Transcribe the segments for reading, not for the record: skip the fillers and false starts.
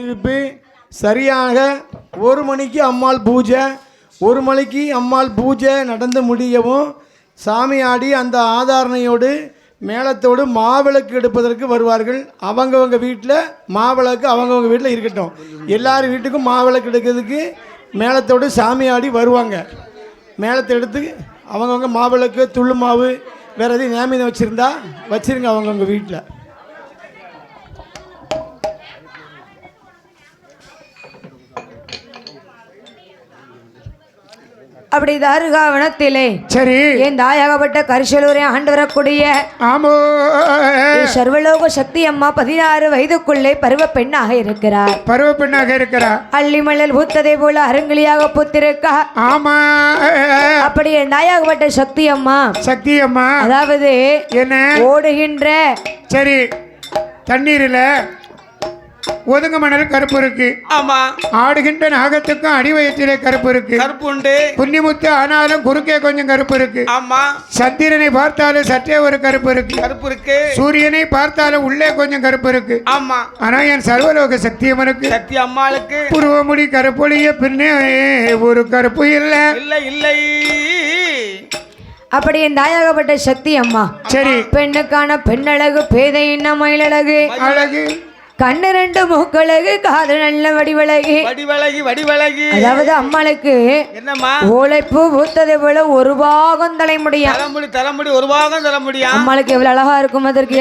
அறிவிப்பு சரியாக 1 மணிக்கு அம்மாள் பூஜை. 1 மணிக்கு அம்மாள் பூஜை நடந்து முடியவும் சாமி ஆடி அந்த ஆதாரணையோடு மேளத்தோடு மாவிளக்கு எடுப்பதற்கு வருவார்கள். அவங்கவங்க வீட்டில் மாவிளக்கு அவங்கவங்க வீட்டில் இருக்கட்டும். எல்லார் வீட்டுக்கும் மாவிளக்கு எடுக்கிறதுக்கு மேளத்தோடு சாமி ஆடி வருவாங்க. மேளத்தை எடுத்து அவங்கவுங்க மாவிளக்கு துள்ளு மாவு வேறு எதையும் நியமிதம் வச்சுருந்தா வச்சுருங்க அவங்கவுங்க வீட்டில். அப்படி தாருகாவனத்திலே சரி என் தாயாகப்பட்ட கரிசலூரை ஆண்டு வரக்கூடிய ஆமோ சர்வலோக சக்தி அம்மா 16 வயதுக்குள்ளே பருவ பெண்ணாக இருக்கிறார். பருவ பெண்ணாக இருக்கிறார். அள்ளிமலல் பூத்ததை போல அருங்கிலியாக பூத்திருக்கா. ஆமா அப்படி என் தாயாகப்பட்ட சக்தி அம்மா அதாவது என்ன ஓடுகின்ற சரி தண்ணீரில் ஒதுங்க மணல் கருப்பு இருக்கு. ஆமா. ஆடுகின்ற நாகத்துக்கும் அடிவயத்திலே கருப்பு இருக்கு. கருப்பு உண்டு. புன்னிமுத்து ஆனாலும் குறுக்கே கொஞ்சம் கருப்பு இருக்கு. ஆமா. சந்திரனை பார்த்தாலும் சற்றே ஒரு கருப்பு இருக்கு. கருப்பு இருக்கு. சூரியனை பார்த்தாலும் உள்ளே கொஞ்சம் கருப்பு இருக்கு. ஆமா. ஆனா என் சர்வலோக சக்தியம்மனுக்கு சக்தி அம்மாளுக்கு புருவமுடி கருப்பொழிய பின்னே ஒரு கருப்பு இல்லை இல்லை இல்லை. அப்படி என் தாயாகப்பட்ட சக்தி அம்மா சரி பெண்ணுக்கான பெண்ணழகு பேதை இன்ன மயிலழகு அழகு கண்ணு 2 மூக்கழகு காது நல்ல வடிவழகி வடிவழகி. அதாவது அம்மாளுக்கு என்னம்மா ஓலைப்பூ பூத்ததை போல ஒரு பாகம் தலைமுடியா. தலைமுடி ஒரு பாகம் தலைமுடியா. அம்மாளுக்கு எவ்வளவு அழகா இருக்கும் அதற்கு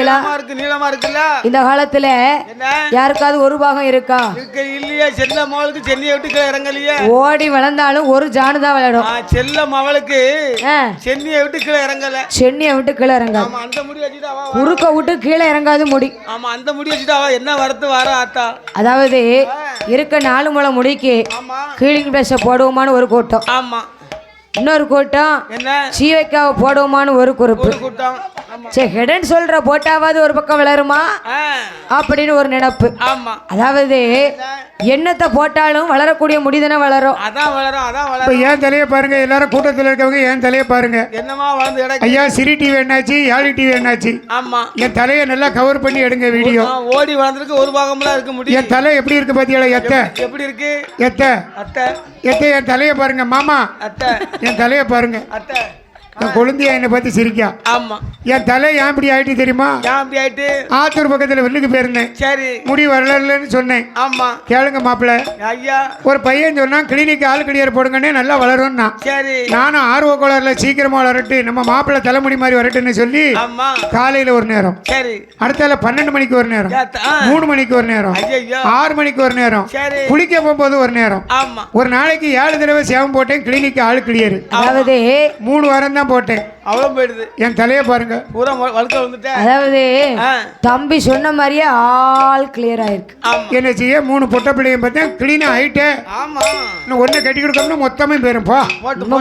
நீளமா இருக்குல்ல. இந்த காலத்துல யாருக்காவது ஒரு பாகம் இருக்கா? இல்லையா. செல்ல மவளுக்கு சென்னியை விட்டு கீழே இறங்கலையே. ஓடி வளர்ந்தாலும் ஒரு ஜானு தான் விளையாடும். செல்ல மவளுக்கு சென்னியை விட்டு கீழே இறங்கல. சென்னியை விட்டு கீழே இறங்காது. அந்த முடி வச்சுட்டு குறுக்க விட்டு கீழே இறங்காது முடி. ஆமா அந்த முடி வச்சுட்டு என்ன அதாவது இருக்க 4 முழம் முடிக்கு கீழிங் பேச போடுவோமான்னு ஒரு கூட்டம். ஆமா. இன்னொரு கூட்டம் சீவைக்காவை போடுவோமான்னு ஒரு குறிப்பு. சரி ஹெடன் சொல்ற போட்டாவது ஒரு பக்கம் வளருமா அப்படின்னு ஒரு நினைப்பு. அதாவது எண்ணத்தை போட்டாலும் வளரக்கூடிய முடிதானே வளரும். ஏன் தலையை பாருங்க. எல்லாரும் கூட்டத்தில் இருக்கவங்க ஏன் தலையை பாருங்க. ஐயா சிரி டிவி என்னாச்சு யாழி டிவி என்னாச்சு. என் தலையை நல்லா கவர் பண்ணி எடுங்க வீடியோ. ஓடி வளர்ந்துருக்கு ஒரு பாகம்லாம் இருக்க முடியும். என் தலை எப்படி இருக்கு பாத்தியா. எப்படி இருக்கு என் தலையை பாருங்க மாமா. என் தலையை பாருங்க. கொழுந்தியா என்னை பார்த்து சிரிக்கா. ஆமா. என் தலை ஏன் இப்படி ஆயிட்டு தெரியுமா? ஆத்தூர் பக்கத்துல வெள்ளுக்கு போயிருந்தேன். சரி முடி வரலன்னு சொன்னேன். ஆமா கேளுங்க மாப்பிள்ள. ஐயா ஒரு பையன் சொன்னா கிளினிக் ஆள் கிளியர் போடுங்கன்னு நல்லா வளரும்னா. சரி நானும் ஆர்வ கோளாறுல சீக்கிரமா வளரட்டு நம்ம மாப்பிள்ள தலைமுடி மாதிரி வரட்டுன்னு சொல்லி காலையில ஒரு நேரம், சரி அடுத்தால 12 மணிக்கு ஒரு நேரம், 3 மணிக்கு ஒரு நேரம், 6 மணிக்கு ஒரு நேரம், குளிக்க போகும்போது ஒரு நேரம், ஒரு நாளைக்கு 7 தடவை சேவம் போட்டேன் கிளினிக் ஆள் கிளியர். அதாவது 3 வாரம் தான் போட்டேன். அவ்வளவு போயிடுது. என் தலையை பாருங்க பூரா வழுக்க வந்துட்டேன். அதாவது தம்பி சொன்ன மாதிரியே ஆல் கிளியர் ஆயிருக்கு. என்ன செய்ய 3 பொட்ட பிள்ளையும் பார்த்தேன் கிளீனா ஆயிட்டே. ஆமா இன்னும் ஒண்ணு கட்டி கொடுக்கணும்னா மொத்தமே போயிருப்பா.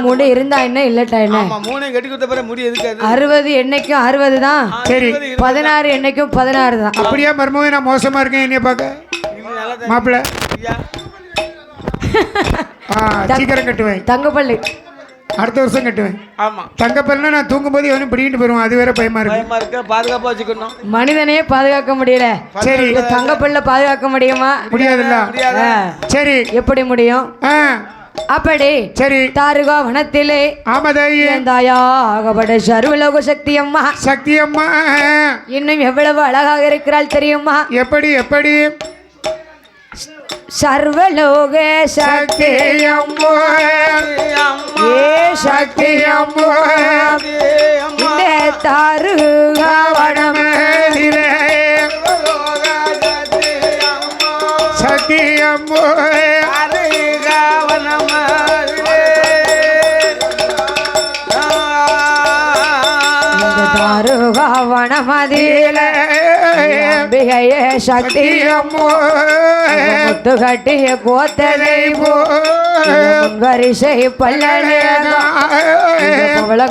முடி இருந்தா என்ன இல்லட்டா என்ன. ஆமா 3 கட்டி கொடுத்த பிறகு முடி எதுக்கு? 60 என்னைக்கும் 60 தான். சரி 16 என்னைக்கும் 16 தான். அப்படியே மர்மமே நான் மோசமா இருக்கேன் என்னைய பார்க்க. மாப்பிள்ள சீக்கிரம் கட்டுவேன். தங்கப்பள்ளி அடுத்த வருஷம் கட்டுவேன். ஆமா தங்கப்பல்னா நான் தூங்கும்போது எவனும் பிடிக்கிட்டு போயிருவான். அது வேற பயமா இருக்கு. பாதுகாப்பா வச்சுக்கணும். மனிதனையே பாதுகாக்க முடியல. சரி தங்கப்பல்ல பாதுகாக்க முடியுமா? முடியாதுல்ல. சரி எப்படி முடியும்? அப்படி சரி தாருகா வனத்திலே ஆகப்பட்ட சர்வலோக சக்தி அம்மா இன்னும் எவ்வளவு அழகாக இருக்கிறாள் தெரியுமா? எப்படி எப்படி சர்வலோக சக்தி அம்மா சக்தி அம்மா இந்த தாருகா வனத்திலே சக்தி அம்மா வனமதியிலே அம்பிகையே சக்தி முத்து கட்டிய கோத்ததை வரிசை பல்ல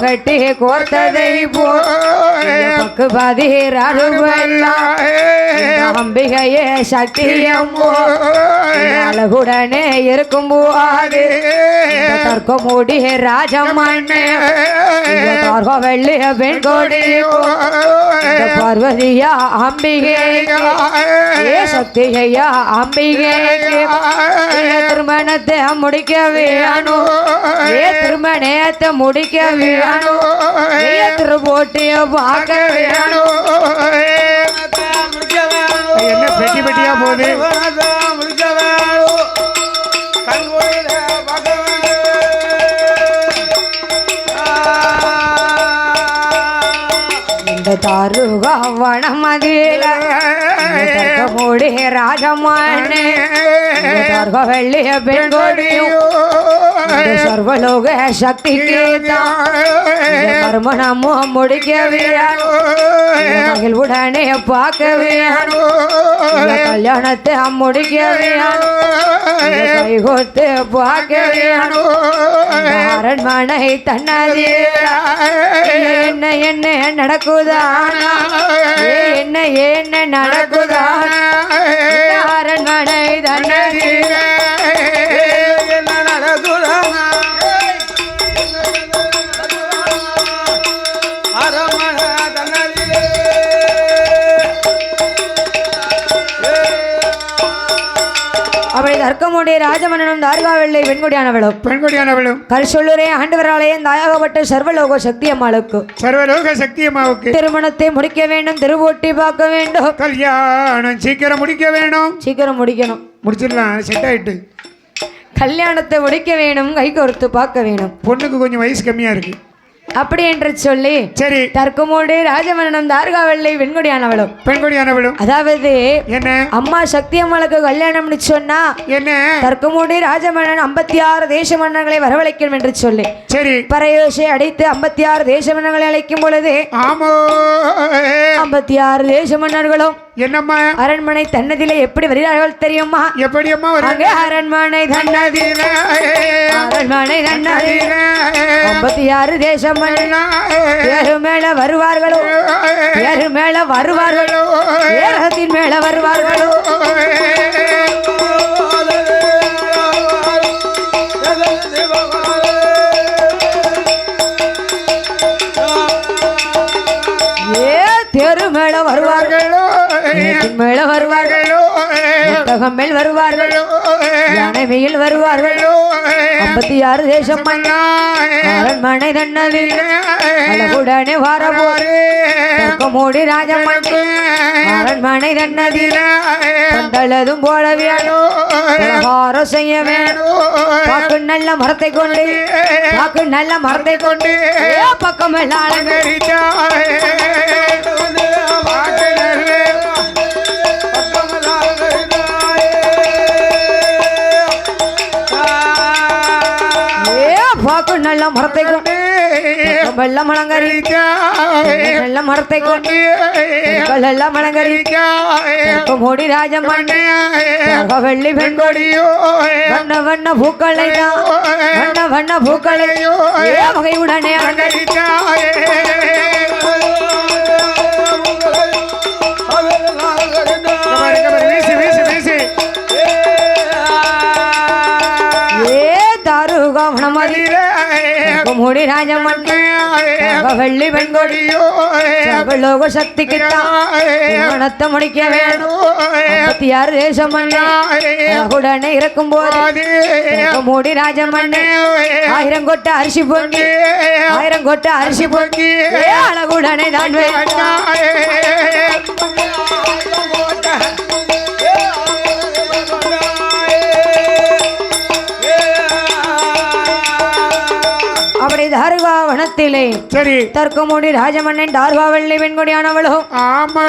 கட்டி கோத்ததை பக்கு பாதி அம்பிகையே சக்தி அழகுடனே இருக்கும் போது தர்க்க மூடி ராஜமண்ணே தார்க வெள்ளிய பெண்கொடி பார்வதியா அம்பிகை சக்தியா அம்பிகை திருமணத்தை முடிக்க வேணும் திருமணத்தை முடிக்க வேணும் திருப்போட்டிய பார்க்க வேணும் என்ன பெட்டி பெட்டியா போகுது தாருகா வனமதியில மூடி ராஜமானே தார்க வெள்ளிய பெண்கொடியும் சர்வலோக சக்திக்கு மறுமணமும் முடிக்க வேணும் உடனே பார்க்க வேணும் கல்யாணத்தை முடிக்க வேணும் கைகோத்து பார்க்க வேணும் அரண்மனை தன்னதியில என்ன என்ன நடக்குதானா என்ன என்ன நடக்குதானா அரண்மனை தன்னதியில என்ன நடக்குதானா அரண்மனை தன்னதியிலே அப்படி தர்க்கமுடைய ராஜமன்னனும் தார்காவெள்ளை பெண்கொடியானவளும் கரிசொல்லுரே ஆண்டவராலயே தாயாகப்பட்ட சர்வலோக சக்தி அம்மாளுக்கு சக்தி அம்மாவுக்கு திருமணத்தை முடிக்க வேண்டும் திருவோட்டி பார்க்க வேண்டும் கல்யாணம் சீக்கிரம் முடிக்க வேணும் சீக்கிரம் முடிக்கணும் முடிச்சிடலாம் செட் ஆயிட்டு கல்யாணத்தை முடிக்க வேணும் கை கோர்த்து பார்க்க வேணும் பொண்ணுக்கு கொஞ்சம் வயசு கம்மியா இருக்கு அப்படி என்று சொல்லி சரி தர்க்கமோடு ராஜமன்னனும் தார்காவெள்ளை பெண்கொடியானவளும் அதாவது என்ன அம்மா சக்தி அம்மாளுக்கு கல்யாணம்னு சொன்னா என்ன தர்க்கமோடு ராஜமன்னன் 56 தேச மன்னர்களை வரவழைக்கணும் என்று சொல்லி சரி பறையோசை அடித்து 56 தேச மன்னர்களை அழைக்கும் பொழுது ஆமோ 56 தேச மன்னர்களும் என்னம்மா அரண்மனை தன்னதிலே எப்படி வருகிறார்கள் தெரியுமா எப்படி அம்மா அரண்மனை தன்னதில 56 தேச மன்னர் மேல வருவார்களோ மேல வருவார்களோ ஏரகத்தின் மேல வருவார்களோ தேரு மேல வருவார்களோ மேல வருவார்களோ புத்தகம் மேல் வருவார்களோ யானை மேல் வருவார்களோ 56 தேசம் அரண்மனை தன்னதில் அழகுடனே வாரமோடி ராஜமண்ணு அரண்மனை தன்னதில் பந்தளதும் போல வேணும் பலகாரம் செய்ய வேணும் பாக்கு நல்ல மரத்தை கொண்டு பக்கம் எல்லாம் நல்ல மரத்தை கொண்டு வெள்ள மலங்கரிக்க நல்ல மரத்தை கொண்டு வெள்ள மலங்கரிக்க மூடி ராஜமண்ணு வெள்ளி பெண்கொடியோ வண்ண பூக்களை வண்ண பூக்களை வகை உடனே அலங்கரிக்க மூடி ராஜமண்ணு வெள்ளி பெண்கொடியோ சர்வலோக சக்தி கிட்ட முடிக்க வேணும் 56 தேசம் உடனே இருக்கும் போது மூடி ராஜமண்ணு 1000 கொட்ட அரிசி பொங்கி 1000 கொட்ட அரிசி பொங்கி அழகுடனே தான் அப்படி தார்கா வனத்திலே சரி தர்க்கமுடி ராஜமன்னன் தார்காவெள்ளி பெண்கொடியானவளோ ஆமா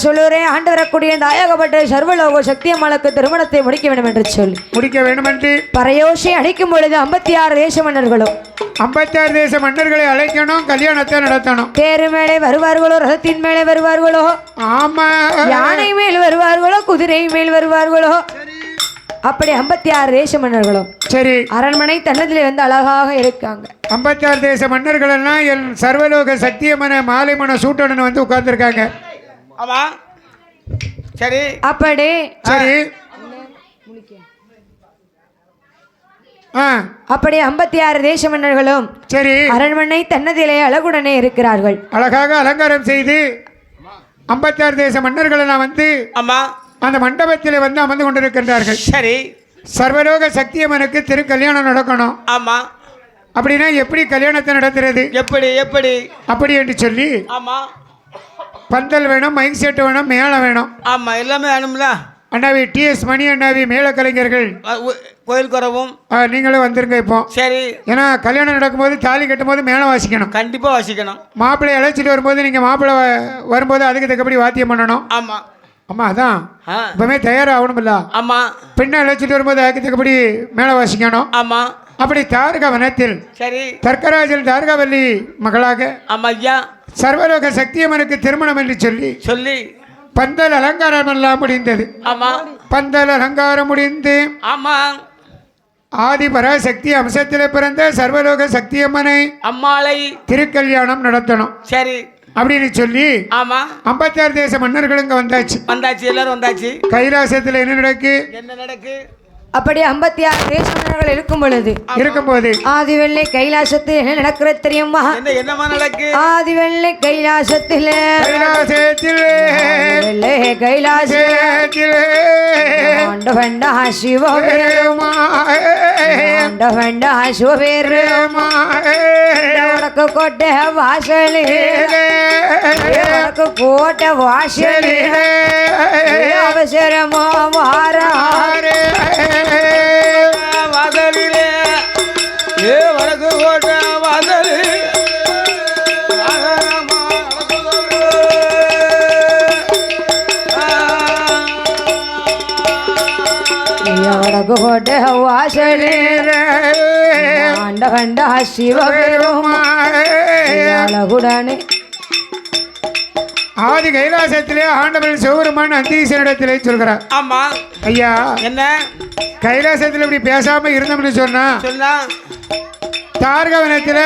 சொல்லுறே ஆண்டு வரக்கூடிய தாயகப்பட்ட சர்வலோக சக்தி அம்மாளுக்கு திருமணத்தை முடிக்க வேண்டும் என்று சொல்லி முடிக்க வேண்டும் என்று பறையோசை அடிக்கும் பொழுது 56 தேச மன்னர்களும் 56 தேச மன்னர்களை அழைக்கணும் கல்யாணத்தை நடத்தணும் தேரு மேலே வருவார்களோ ரதத்தின் மேலே வருவார்களோ ஆமா யானை மேல் வருவார்களோ குதிரை மேல் வருவார்களோ அப்படி 56 தேச மன்னர்களும் சரி அரண்மனை தன்னதிலே வந்து அழகாக இருக்காங்க 56 தேச மன்னர்கள் எல்லாம் என் சர்வலோக சத்தியமன மாலைமன சூட்டனு வந்து உட்கார்ந்துருக்காங்க ஆமா சரி அப்படி சரி ஆ அப்படி 56 தேச மன்னர்களும் சரி அரண்மனை தன்னதிலே அழகுடனே இருக்கிறார்கள். அழகாக அலங்காரம் செய்து 56 தேச மன்னர்கள் எல்லாம் வந்து ஆமா அந்த மண்டபத்தில் வந்து அமர்ந்து கொண்டிருக்கின்றார்கள். சரி சர்வலோக சக்தியம்மனுக்கு திருக்கல்யாணம் நடக்கணும். ஆமா அப்படின்னா எப்படி கல்யாணத்தை நடத்துறது எப்படி எப்படி அப்படி என்று சொல்லி ஆமா பந்தல் வேணும், மைக் செட் வேணும், மேளம் வேணும். ஆமா எல்லாமே வேணும்ல. அண்ணாவி டிஎஸ் மணி அண்ணாவி மேள கலைஞர்கள் கோயில் குறவும் நீங்களும் வந்துருங்க. இப்போ சரி ஏன்னா கல்யாணம் நடக்கும்போது தாலி கட்டும் போது மேளம் வாசிக்கணும். கண்டிப்பா வாசிக்கணும். மாப்பிள்ளை அழைச்சிட்டு வரும்போது நீங்கள் மாப்பிள்ளை வரும்போது அதுக்கு தக்கபடி வாத்தியம் பண்ணணும். ஆமா ஆமாம் அதான் இப்போமே தயாராகணும்ல. ஆமா பெண்ணை அழைச்சிட்டு வரும்போது அதுக்கு தக்கபடி மேளம் வாசிக்கணும். ஆமா அப்படி தாரக வனத்தில் சரி தர்க்கராஜன் தாரகாவல்லி மகளாக ஆமா ஐயா சர்வலோக சக்தியம்மனுக்கு திருமணம் என்று சொல்லி சொல்லி பந்தல் அலங்காரம் எல்லாம் முடிந்தது. ஆமா பந்தல் அலங்காரம் முடிந்து ஆமா ஆதி பராசக்தி அம்சத்தில் பிறந்த சர்வலோக சக்தியம்மனை அம்மாளை திருக்கல்யாணம் நடத்தணும் சரி அப்படின்னு சொல்லி ஆமா 56 தேச மன்னர்கள் இங்க வந்தாச்சு. எல்லாரும் வந்தாச்சு. கைலாசத்தில் என்ன நடக்கு அப்படி 56 தேச மன்னர்கள் இருக்கும்போது ஆதிவெள்ளை கைலாசத்தில் என்ன நடக்கிறது தெரியுமா? என்னமா நடக்கு? ஆதிவெள்ளை கைலாசத்தில் ஆண்டவண்டா சிவபெருமாண்டவண்டா சிவபெருமா வடக்கு கோட்டை வாசலி வடக்கு கோட்டை வாசலி அவசரமா வாராரே வாசலிலே வடக்கு கோட்டை வாசலி வடக்கு கோட்டை வாசலி ஆண்டவண்டா சிவபெருமா அழகுடனே ஆதி கைலாசத்திலே ஆண்டவன் சிவபெருமான் அந்தீசனிடத்திலே சொல்கிறார். ஆமா ஐயா என்ன கைலாசத்தில் இப்படி பேசாம இருந்தோம்னு சொன்னா தார்கவனத்தில்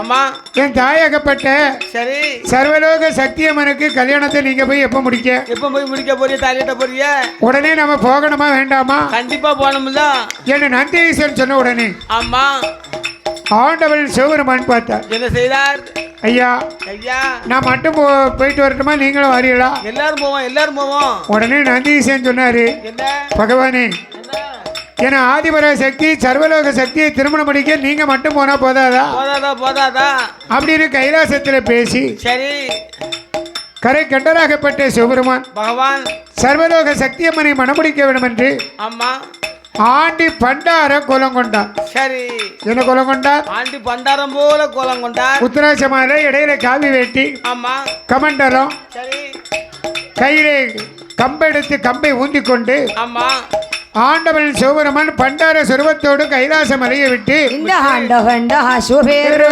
ஆமா என் தாயகப்பட்ட சரி சர்வலோக சக்தியம்மனுக்கு கல்யாணத்தை நீங்க போய் எப்ப முடிக்க போறிய தாலிட்ட போறிய உடனே நம்ம போகணுமா வேண்டாமா? கண்டிப்பா போகணும்ல என்ன நந்தீசன் சொன்ன உடனே ஆமா ஆண்டவன் சிவபெருமான் பார்த்தார். என்ன செய்தார்? ஐயா ஐயா நான் மட்டும் போயிட்டு வரட்டுமா, நீங்களும் வரீங்களா? எல்லாரும் போவோம். உடனே நந்தீசன் சொன்னாரு, பகவானே ஏன்னா ஆதிபர சக்தி சர்வலோக சக்தியை திருமணம் பண்ணிக்க நீங்க மட்டும் போனா போதாதா அப்படின்னு கைலாசத்தில் பேசி சரி கரை கண்டராகப்பட்ட சிவபெருமான் பகவான் சர்வலோக சக்தியம்மனை மணமுடிக்க வேண்டும் என்று ஆமா ஆண்டி பண்டார கோலம் கொண்டார். சரி என்ன கோலம் கொண்டார்? ஆண்டி பண்டாரம் போல கோலம் கொண்டார். உத்தராட்சமால இடையில காவி வேட்டி, ஆமா கமண்டலம், சரி கையிலே கம்பெடுத்து கம்பை ஊந்தி கொண்டு ஆமா ஆண்டவன் சிவபெருமான் பண்டார சுரூபத்தோடு கைலாச மலையை விட்டு இந்த ஆண்டவண்டா சிவபெருமானோரு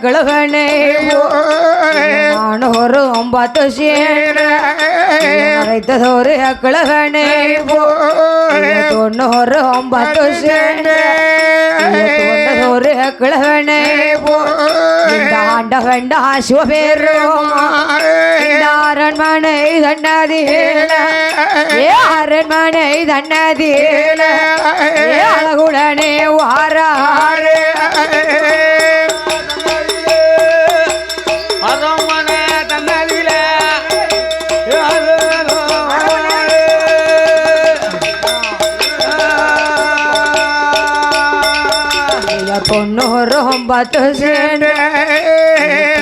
கிழவனே அரைத்ததோரு கிழவனே 99 கிழவனே ஆண்டவண்டா சிவபெருமான் அரண்மனை தன்னதில அரண்மனை தன்னதில அழகுடனே வாராரே அரண்மனை தன்னதில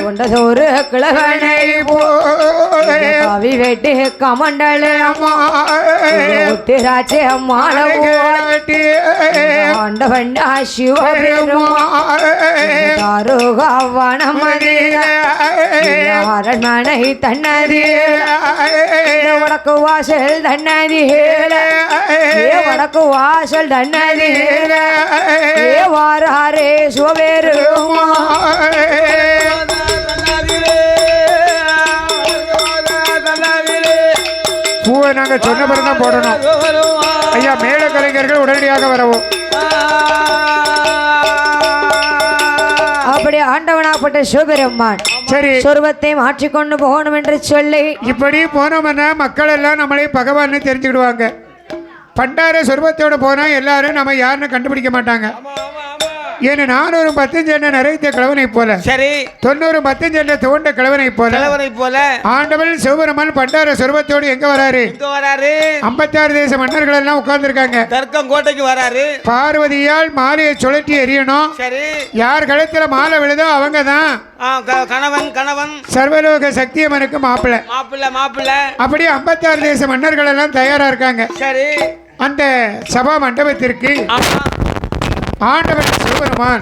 99 கிழவனை கவி வெட்டி கமண்டலே உத்திராட்சி மாலவோ ஆண்டவண்டா சிவபெருமானமதி அரண்மனை தன்னதி வடக்கு வாசல் தன்னதி வடக்கு வாசல் தன்னதி வாராரே சிவபெருமா பூவை நாங்க சொன்ன பிறகு போடணும். ஐயா மேல கலைஞர்கள் உடனடியாக வரவும். அப்படி ஆண்டவனாப்பட்ட சிவபெருமான் சரி சொருபத்தை மாற்றிக்கொண்டு போகணும் என்று சொல்லி இப்படி போனோம்னா மக்கள் எல்லாம் நம்மளே பகவான்னு தெரிஞ்சுக்கிடுவாங்க. பண்டார சொருபத்தோட போனா எல்லாரும் நம்ம யாருன்னு கண்டுபிடிக்க மாட்டாங்க. ஏன்னா நான் ஒரு 10 சென்னை நிறைந்த கிழவனை போல சரி 90 10 சென்னை துவண்ட கிழவனை போல ஆண்டவன் சிவபெருமான் பண்டார சொருபத்தோடு எங்க வராரு 56 தேச மன்னர்கள் எல்லாம் உட்கார்ந்து இருக்காங்க. தர்க்கம் கோட்டைக்கு வராரு. பார்வதியால் மாலையை சுழற்றி எறியணும். சரி யார் கழுத்துல மாலை விழுதோ அவங்க தான் கணவன் சர்வலோக சக்தியம்மனுக்கு மாப்பிள்ளை. அப்படி 56 தேச மன்னர்கள் எல்லாம் தயாரா இருக்காங்க. சரி அந்த சபா மண்டபத்திற்கு ஆண்டவன்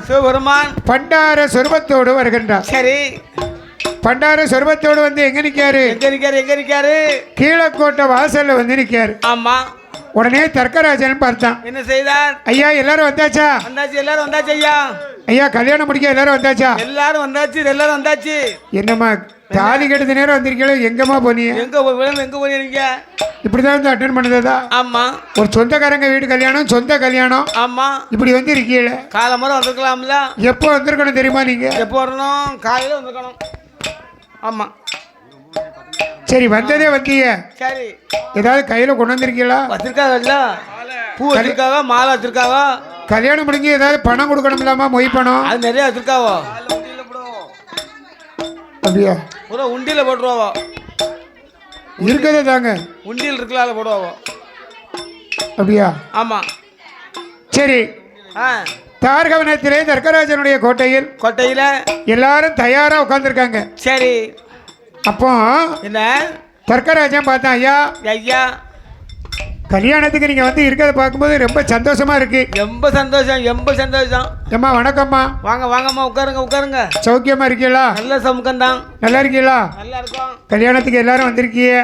சிவபெருமான் பண்டார சொருபத்தோடு வருகின்றார். சரி பண்டார சொருபத்தோடு வந்து எங்க நிக்காரு கீழக்கோட்டை வாசல்ல வந்து நிக்காரு. ஆமா உடனே தர்க்கராஜன் பார்த்தான். என்ன செய்தார்? ஐயா எல்லாரும் வந்தாச்சா? எல்லாரும் வந்தாச்சு ஐயா. ஐயா கல்யாணம் முடிக்க எல்லாரும் வந்தாச்சா? எல்லாரும் வந்தாச்சு. என்னம்மா தாலி கெடுத்த நேரம் வந்திருக்கீங்களோ எங்கம்மா போனீங்க? எங்க போனீங்க? இப்படிதான் வந்து அட்டன் பண்ணதா? ஆமா ஒரு சொந்தக்காரங்க வீடு கல்யாணம் சொந்த கல்யாணம். ஆமா இப்படி வந்து இருக்கீங்களே காலமரம் வந்திருக்கலாம்ல. எப்போ வந்திருக்கணும் தெரியுமா? நீங்க எப்போ வரணும்? காலையில வந்திருக்கணும். ஆமா சரி வந்ததே வந்தீங்க. சரி ஏதாவது கையில கொண்டு வந்திருக்கீங்களா? வச்சிருக்காங்கல்ல பூ வச்சிருக்காவா மாலை வச்சிருக்காவா? கல்யாணம் முடிஞ்சு ஏதாவது பணம் கொடுக்கணும் இல்லாமா? மொய் பணம் அது நிறைய வச்சிருக்காவோ? அப்படியா? ஒரு உண்டியில போட்டுருவாவோ? இருக்கதே தாங்க உண்டியில் இருக்கலால போடுவாவோ? அப்படியா? ஆமா சரி தார்கவனத்திலே தர்க்கராஜனுடைய கோட்டையில் எல்லாரும் தயாரா உட்கார்ந்துருக்காங்க. சரி அப்போ என்ன தர்க்கராஜன் பார்த்தான். ஐயா கல்யாணத்துக்கு நீங்க வந்து இருக்கிறத பார்க்கும்போது ரொம்ப சந்தோஷமா இருக்கு. ரொம்ப சந்தோஷம். அம்மா வணக்கம்மா. வாங்கம்மா உட்காருங்க. சௌக்கியமா இருக்கீங்களா? நல்ல சமுக்கம் தான். நல்லா இருக்கீங்களா? நல்லா இருக்கும். கல்யாணத்துக்கு எல்லாரும் வந்திருக்கீங்க.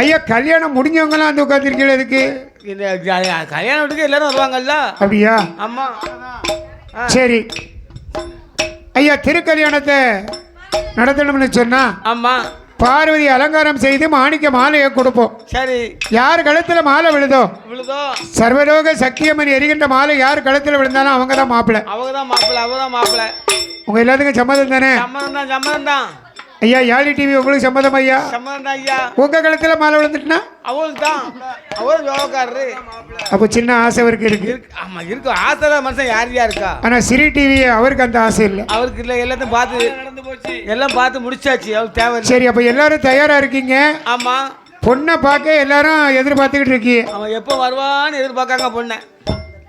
ஐயா கல்யாணம் முடிஞ்சவங்களாம் வந்து உட்காந்துருக்கீங்களா? இதுக்கு கல்யாணத்துக்கு எல்லாரும் வருவாங்கல்ல. அப்படியா? ஆமா சரி ஐயா திருக்கல்யாணத்தை நடத்தணும்னு சொன்னா ஆமா பார்வதி அலங்காரம் செய்து மாணிக்க மாலையை கொடுப்போம். சரி யார் கழுத்துல மாலை விழுதோ சர்வலோக சக்தியம்மன் எரிகின்ற மாலை யார் கழுத்துல விழுந்தாலும் அவங்க தான் மாப்பிள்ளை. உங்க எல்லாத்துக்கும் சம்மதம் தானே? சம்மதம் தான். ஐயா யாழி டிவி உங்களுக்கு சம்மதம் ஐயா? உங்க கழுத்துல மாலை விழுந்துட்டுனா அப்போ சின்ன ஆசை அவருக்கு இருக்கு. ஆமா இருக்கு ஆசை மனுஷன் யாரையா இருக்கா? ஆனா சிரி டிவி அவருக்கு அந்த ஆசை இல்லை. அவருக்கு இல்லை. எல்லாத்தையும் பார்த்து முடிச்சாச்சு. அவருக்கு தேவை. சரி அப்ப எல்லாரும் தயாரா இருக்கீங்க? ஆமா பொண்ணை பார்க்க எல்லாரும் எதிர்பார்த்துக்கிட்டு இருக்கீங்க. அவன் எப்போ வருவான்னு எதிர்பார்க்காங்க பொண்ணை.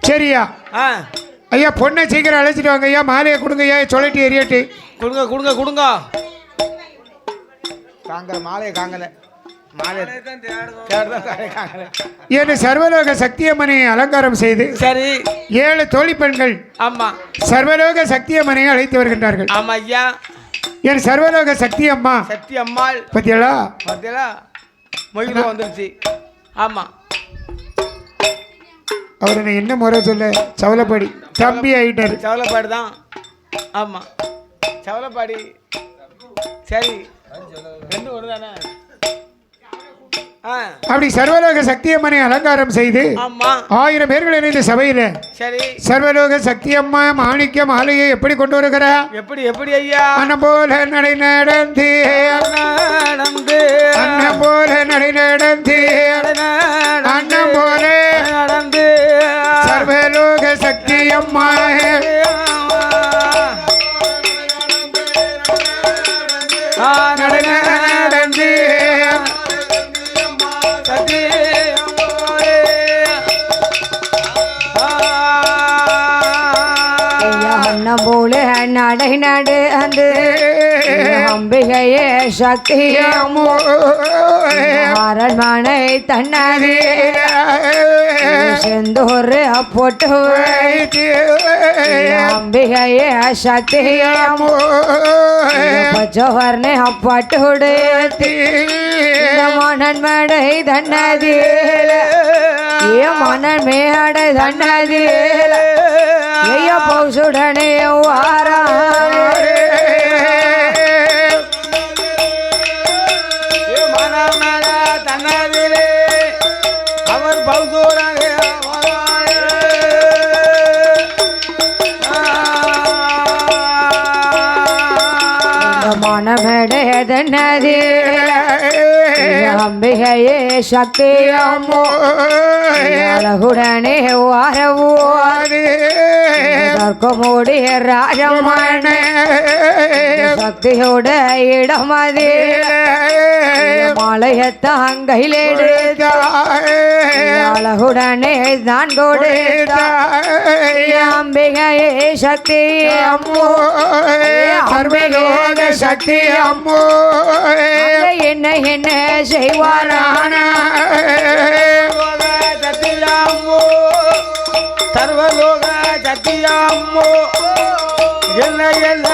சரியா? ஐயா பொண்ணை சீக்கிரம் அழைச்சிட்டு வாங்க ஐயா. மாலையை கொடுங்க ஐயா. சொல்லட்டி எரியட்டு கொடுங்க மாலையை காங்கல ஏன்னு சர்வலோக சக்தியம்மனை அலங்காரம் செய்து சரி 7 தோழி பெண்கள் ஆமா சர்வலோக சக்தியம்மனை அழைத்து வருகின்றார்கள். ஆமா ஐயா. என் சர்வலோக சக்தி அம்மாள் பத்தியலா மொழியில வந்துருச்சு. ஆமா அவர் என்ன முறை சொல்ல சவலப்பாடி தம்பி ஆயிட்டாரு. சவலப்பாடி தான். ஆமா சவலப்பாடி. சரி ரெண்டு ஒன்று தானே. அப்படி சர்வலோக சக்தியம்மனை அலங்காரம் செய்து 1000 பேர்கள் இணைந்த சபையில சர்வலோக சக்தியம்மா மாணிக்க மாலையை எப்படி கொண்டு வருகிறா? எப்படி ஐயா? அண்ணன் போல நடை நடந்து அண்ணன் போல நடை நடந்து அண்ணன் போல நடந்து சர்வலோக சக்தியம்மா நடை நடந்து போலே நடை நடு அந்த அம்பிகையே சக்தியமோ அரண்மனை தன்னதி செந்தூர் போட்டு அம்பிகையே சக்தியமோ பச்சவர்ணே அப்பட்டுடு மணன் மடை தன்னதி மணன் மேடை தன்னதி பௌசுடனே வாரா தன்னதிலே அவர் பௌசுடனே தன்னதி அம்பிகையே சக்தி அம்மோ அழகுடனே வாரவோது தர்க்கமோடி ராஜமான சக்தியோட இடமதி மாலையத்தாங்கையில் எடுத்த அழகுடனே தான் கொடுத்த அம்பிகையே சக்தி அம்மோ சர்வலோக சக்தி அம்மோ என்ன என்ன செய்வாரான சத்தியாமோ சர்வலோக சத்தியாமோ என்ன என்ன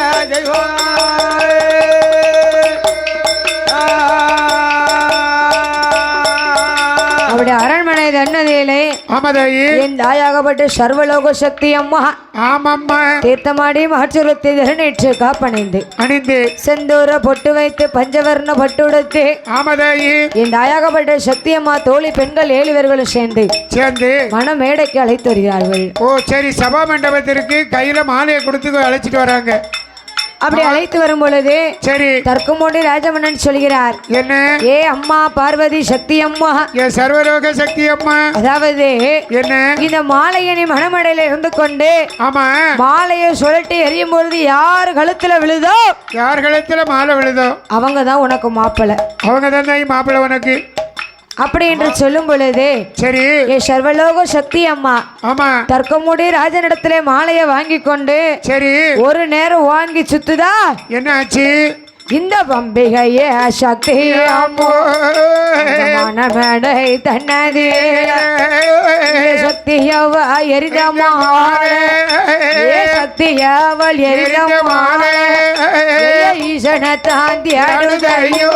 அப்படி அரண்மனை தன்னதிலே ஆமதாயி என் தாயாகப்பட்ட சர்வலோக சக்தி அம்மா ஆமம்மா தீர்த்தமாடி மாற்றுறுத்தி நேற்று காப்பணிந்து அணிந்து செந்தூர பொட்டு வைத்து பஞ்சவர்ண பட்டுடுத்து ஆமதாயி என் தாயாகப்பட்ட சக்தி அம்மா தோழி பெண்கள் 7 பேர்களும் சேர்ந்து மன மேடைக்கு அழைத்து வருகிறார்கள். ஓ சரி, சபா மண்டபத்திற்கு கையில மாலையை கொடுத்து அழைச்சிட்டு வராங்க. அப்படி அழைத்து வரும் பொழுது சரி தர்க்கமோடி ராஜமன்னன் சொல்கிறார், என்ன ஏ அம்மா பார்வதி சக்தி அம்மா, என் சர்வலோக சக்தி அம்மா, அதாவது என்ன இந்த மாலையை நீ மணமடையில இருந்து கொண்டு ஆமா மாலையை சுழட்டி எரியும் பொழுது யார் கழுத்துல விழுதோ, யார் கழுத்துல மாலை விழுதோ அவங்க தான் உனக்கு மாப்பிள்ளை, அவங்க தான் மாப்பிள்ளை உனக்கு அப்படி என்று சொல்லும் பொழுது சரி ஏ சர்வலோக சக்தி அம்மா ஆமா தர்க்கமுடி ராஜனிடத்திலே மாலையை வாங்கி கொண்டு சரி ஒரு நேரம் வாங்கி சுத்துதா, என்ன ஆச்சு இந்த பம்பிகையே சக்தி அம்மோ மனமடை தன்னதி சக்தியவ எரிதமாலே சக்தியவள் எரிதமாலே ஈசன தாந்தி அழுதையோ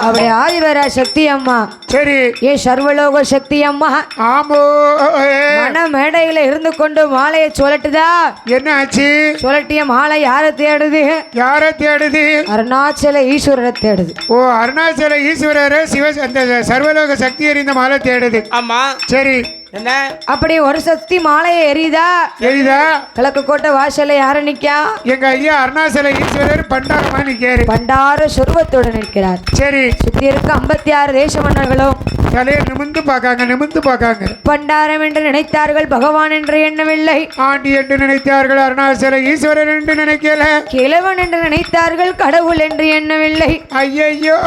அப்படி ஆதிவர சக்தி அம்மா சரி ஏ சர்வலோக சக்தி அம்மா ஆமோ மன மேடையில இருந்து கொண்டு மாலையை சுழட்டுதா, என்ன ஆச்சு சுழட்டிய மாலை யாரை தேடுது, யார தேடுது அருணாச்சல ஈஸ்வரரை தேடுது. ஓ அருணாச்சல ஈஸ்வரர் சிவ அந்த சர்வலோக சக்தி எறிந்த மாலை தேடுது. ஆமா சரி என்ன அப்படி ஒரு சக்தி மாலையை எரியுதா, தெரியுதா கிழக்கு கோட்டை வாசல்ல யார நிக்கா, எங்க ஐயா அருணாச்சல ஈஸ்வரர் பண்டாரமா நிக்காரு, பண்டார சொருவத்தோடு நிற்கிறார். சரி சுத்தி இருக்க 56 தேச மன்னர்களும் தலையை நிமிந்து பார்க்காங்க பண்டாரம் என்று நினைத்தார்கள், பகவான் என்று எண்ணவில்லை. ஆண்டி என்று நினைத்தார்கள், அருணாச்சல ஈஸ்வரர் என்று நினைக்கல. கிழவன் என்று நினைத்தார்கள், கடவுள் என்று எண்ணவில்லை. ஐயையோ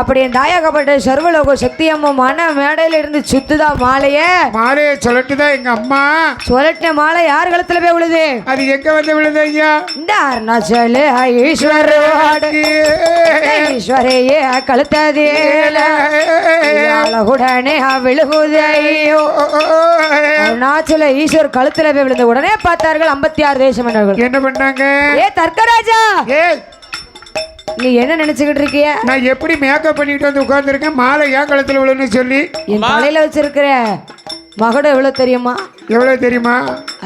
அப்படி என் தாயாகப்பட்ட சர்வலோக சக்தி அம்மா மன மேடையில இருந்து சுத்துதா மாலையை சொல்லட்டுதான் எங்க அம்மா. சொல்லட்ட மாலை யார் கழுத்துல போய் விழுது, அது எங்க வந்து விழுது ஐயா, இந்த அருணாச்சல ஈஸ்வரையே கழுத்ததே உடனே விழுகுதையோ. அருணாச்சல ஈஸ்வர் கழுத்துல போய் விழுந்த உடனே பார்த்தார்கள் 56 தேச மன்னர்கள். என்ன பண்ணாங்க, ஏ தர்க்கராஜா ஏ நீ என்ன நினைச்சுக்கிட்டு இருக்கிய, நான் எப்படி மேக்கப் பண்ணிட்டு வந்து உட்கார்ந்துருக்கேன், மாலை ஏன் கழுத்துல விழுன்னு சொல்லி என் தலையில வச்சிருக்கிற மகுடம் எவ்வளவு தெரியுமா, எவ்வளவு தெரியுமா,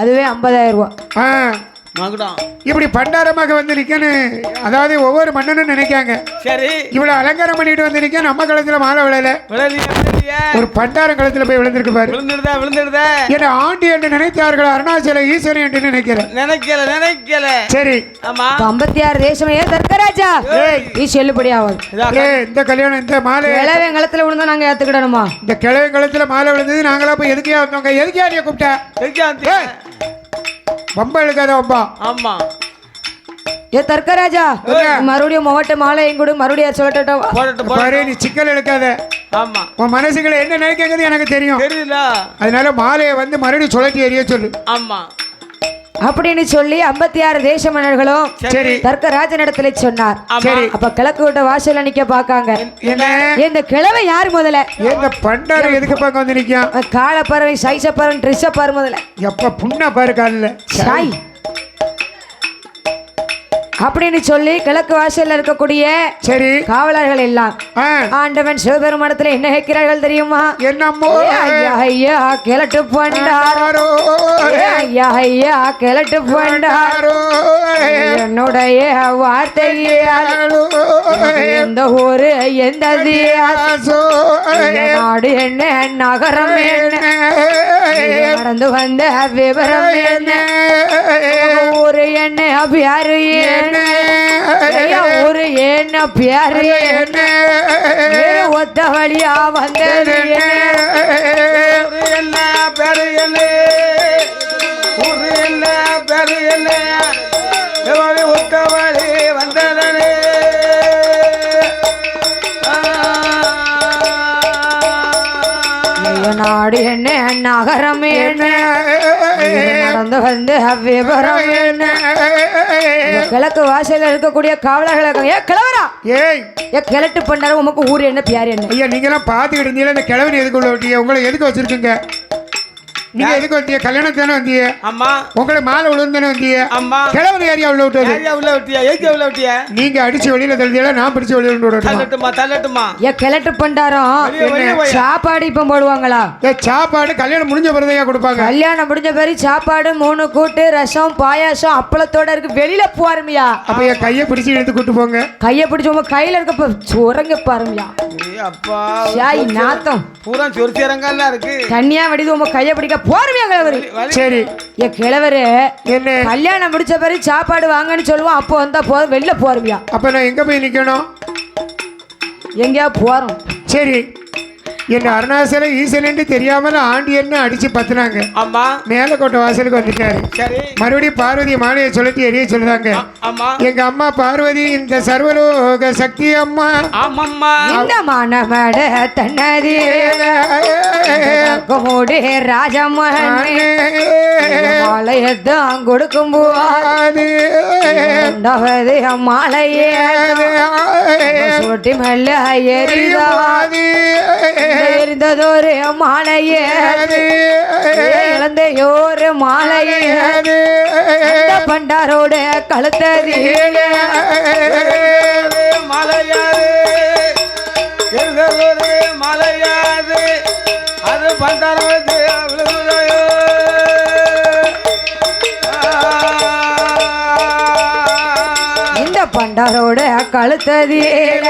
அதுவே 50,000 ரூபாய். மகுடம் இப்படி பண்டாரமாக வந்து நிக்கணும், அதாவது ஒவ்வொரு மன்னனும் நினைக்காங்க சரி இவ்வளவு அலங்காரம் பண்ணிட்டு வந்து நிக்க, நம்ம கழுத்துல மாலை விழல, ஒரு பண்டாரம் கழுத்துல போய் விழுந்திருக்கு பாரு, விழுந்துடுதா என்ன ஆண்டி என்று நினைத்தார்கள், அருணாச்சல ஈஸ்வரன் என்று நினைக்கல சரி ஆமா 56 தேசம். ஏன் தர்க்கராஜா நீ செல்லுபடி ஆகாது, இந்த கல்யாணம் இந்த மாலை கிழவன் கழுத்துல விழுந்தா நாங்க ஏத்துக்கிடணுமா, இந்த கிழவை கழுத்துல மாலை விழுந்தது, நாங்களா போய் எதுக்கே வந்தோங்க, எதுக்கே நீ கூப்பிட்ட பம்பா எழுக்காத பம்பா. ஆமா ஏ தர்க்கராஜா மறுபடியும் முகட்ட மாலை எங்கூட மறுபடியும் சொல்லட்டா பாரு, நீ சிக்கல் எடுக்காத, ஆமா உன் மனசுக்குள்ள என்ன நினைக்கிறது எனக்கு தெரியும், தெரியல, அதனால மாலையை வந்து மறுபடியும் சுழட்டி எறிய சொல்லு. ஆமா அப்படின்னு சொல்லி 56 தேச மன்னர்களும் சரி தர்க்கராஜன் இடத்துல சொன்னார். சரி அப்ப கிழக்கு விட்ட வாசல்ல நிக்க பாக்காங்க, என்ன இந்த கிழவை யார் முதல்ல, இந்த பண்டாரம் எதுக்கு பார்க்க வந்து நிக்கான், கால பறவை சைச பறவை ட்ரெஸ்ஸ பாரு முதல்ல, எப்ப புண்ணா பாரு காலில் சாய் அப்படின்னு சொல்லி கிழக்கு வாசல்ல இருக்கக்கூடிய சரி காவலர்கள் எல்லாம் ஆ, ஆண்டவன் சிவபெருமானத்துல என்ன கேட்கிறார்கள் தெரியுமா? என்னம்மோ ஐயா ஐயா கிழட்டு பண்டாரோ, ஐயா ஐயா கிழட்டு பண்டாரோ, என்னுடைய வார்த்தையால் எந்த ஊரு எந்த நாடு என்ன நகரம் என்ன நடந்து வந்த விவரம் என்ன ஊரு என்ன பேரு என்ன ஊரு என்ன பேரு என்ன ஒத்த வழியா வந்தது என்ன பேரு என்ன ஊரு என்ன பேரு என்ன ஒத்தவழி வந்ததனே நாடு என்ன நகரம் என்ன நடந்து வந்து விவரம் என்ன கிழக்கு வாசல்ல இருக்கக்கூடிய காவலர்கள் ஏ கிழவரா ஏய் ஏ கிழட்டு பண்ணாரு உமக்கு ஊர் என்ன பேர் என்ன? ஐயா நீங்க எல்லாம் பாத்துக்கிட்டு இருந்தீங்களா? இந்த கிழவன் எதுக்கு உள்ள விட்டீங்க? உங்களை எதுக்கு வச்சிருக்கீங்க? நீங்க எதுக்கு வந்தீங்க? கல்யாணத்தானே வந்தீங்க? அம்மா உங்களை மாலை விழுந்தானே வந்தீங்க? அம்மா கிழவன் ஏரியா உள்ள விட்டது ஏரியா உள்ள விட்டியா? ஏரியா உள்ள விட்டியா? நீங்க அடிச்சு வெளியில தள்ளியா? நான் பிடிச்சு வெளியில விடுறேன். தள்ளட்டுமா தள்ளட்டுமா? ஏ கிழட்டு பண்டாரம் சாப்பாடு இப்ப போடுவாங்களா? ஏ சாப்பாடு கல்யாணம் முடிஞ்ச பிறதையா கொடுப்பாங்க? கல்யாணம் முடிஞ்ச பிறகு சாப்பாடு 3 கூட்டு ரசம் பாயாசம் அப்பளத்தோட இருக்கு. வெளியில போறமியா? அப்ப என் கையை பிடிச்சு எடுத்து கூட்டு போங்க. கைய பிடிச்சு உங்க கையில இருக்க சுரங்க பாருமியா? அப்பா சாய் நாத்தம் பூரா சொரிச்சரங்கெல்லாம் இருக்கு. தண்ணியா வடிது உங்க கைய பிடிக்க போறமியா கிழவரு? சரி ஏ கிழவரு என்ன கல்யாணம் முடிச்ச பிறகு சாப்பாடு வாங்கன்னு சொல்லுவோம். அப்போ வந்தா போ வெளில போறமியா? அப்ப நான் எங்க போய் நிக்கணும்? எங்கேயா போறோம். சரி என்ன அருணாசல ஈசன் தெரியாமல ஆண்டி என்ன அடிச்சு பத்துனாங்க. அம்மா மேலக்கோட்டை வாசலுக்கு வந்துட்டாரு. சரி மறுபடியும் பார்வதி மாலையை சொல்லி எரிய சொல்லுதாங்க. அம்மா எங்க அம்மா பார்வதி இந்த சர்வலோக சக்தி அம்மா ஆமாம்மா இந்த மானமட தன்னதி மூடி ராஜமகன் மாலையத்தான் கொடுக்கும் போது மாலையே சொட்டி மெல்ல எரிதாது எரிந்ததோரு மாலையே இழந்தையோரு மாலையே பண்டாரோட கழுத்ததி மலையாது மலையாது அது பண்டாரது இந்த பண்டாரோட கழுத்ததியில